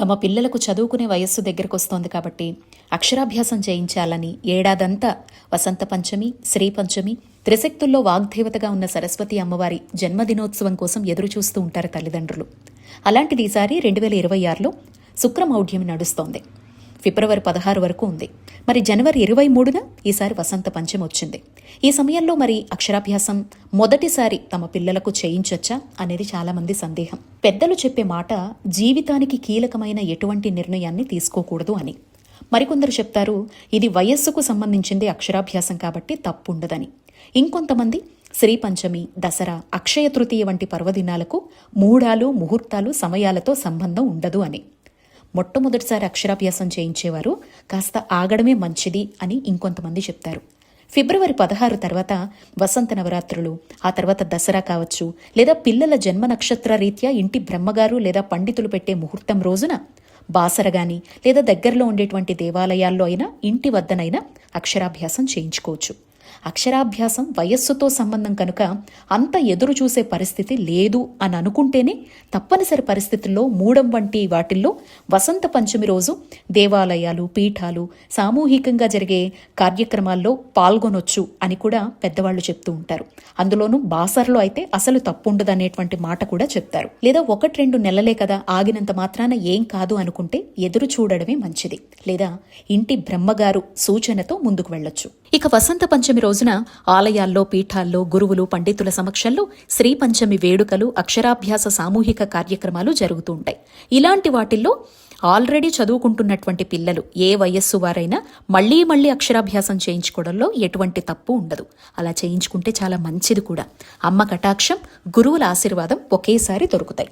తమ పిల్లలకు చదువుకునే వయస్సు దగ్గరకొస్తోంది కాబట్టి అక్షరాభ్యాసం చేయించాలని ఏడాదంతా వసంత పంచమి, శ్రీ పంచమి, త్రిశక్తుల్లో వాగ్దేవతగా ఉన్న సరస్వతి అమ్మవారి జన్మదినోత్సవం కోసం ఎదురుచూస్తూ ఉంటారు తల్లిదండ్రులు. అలాంటిది ఈసారి 2026లో శుక్రమౌఢ్యం నడుస్తోంది. ఫిబ్రవరి 16 వరకు ఉంది. మరి జనవరి 23న ఈసారి వసంత పంచమి వచ్చింది. ఈ సమయంలో మరి అక్షరాభ్యాసం మొదటిసారి తమ పిల్లలకు చేయించొచ్చా అనేది చాలామంది సందేహం. పెద్దలు చెప్పే మాట జీవితానికి కీలకమైన ఎటువంటి నిర్ణయాన్ని తీసుకోకూడదు అని. మరికొందరు చెప్తారు ఇది వయస్సుకు సంబంధించింది అక్షరాభ్యాసం కాబట్టి తప్పుండదని. ఇంకొంతమంది శ్రీ పంచమి, దసరా, అక్షయ తృతీయ వంటి పర్వదినాలకు మూడాలు, ముహూర్తాలు, సమయాలతో సంబంధం ఉండదు అని. మొట్టమొదటిసారి అక్షరాభ్యాసం చేయించేవారు కాస్త ఆగడమే మంచిది అని ఇంకొంతమంది చెప్తారు. ఫిబ్రవరి 16 తర్వాత వసంత నవరాత్రులు, ఆ తర్వాత దసరా కావచ్చు, లేదా పిల్లల జన్మ నక్షత్ర రీత్యా ఇంటి బ్రహ్మగారు లేదా పండితులు పెట్టే ముహూర్తం రోజున బాసర గాని లేదా దగ్గరలో ఉండేటువంటి దేవాలయాల్లో అయినా ఇంటి వద్దనైనా అక్షరాభ్యాసం చేయించుకోవచ్చు. అక్షరాభ్యాసం వయస్సుతో సంబంధం కనుక అంత ఎదురు చూసే పరిస్థితి లేదు అని అనుకుంటేనే తప్పనిసరి పరిస్థితుల్లో మూడం వంటి వాటిల్లో వసంత పంచమి రోజు దేవాలయాలు, పీఠాలు, సామూహికంగా జరిగే కార్యక్రమాల్లో పాల్గొనొచ్చు అని కూడా పెద్దవాళ్లు చెప్తూ ఉంటారు. అందులోనూ బాసరలో అయితే అసలు తప్పుండదనేటువంటి మాట కూడా చెప్తారు. లేదా 1-2 నెలలే కదా, ఆగినంత మాత్రాన ఏం కాదు అనుకుంటే ఎదురు చూడడమే మంచిది. లేదా ఇంటి బ్రహ్మగారు సూచనతో ముందుకు వెళ్లొచ్చు. ఇక వసంత పంచమి రోజున ఆలయాల్లో, పీఠాల్లో గురువులు, పండితుల సమక్షంలో శ్రీ పంచమి వేడుకలు, అక్షరాభ్యాస సామూహిక కార్యక్రమాలు జరుగుతూ ఉంటాయి. ఇలాంటి వాటిల్లో ఆల్రెడీ చదువుకుంటున్నటువంటి పిల్లలు ఏ వయస్సు వారైనా మళ్లీ అక్షరాభ్యాసం చేయించుకోవడంలో ఎటువంటి తప్పు ఉండదు. అలా చేయించుకుంటే చాలా మంచిది కూడా. అమ్మ కటాక్షం, గురువుల ఆశీర్వాదం ఒకేసారి దొరుకుతాయి.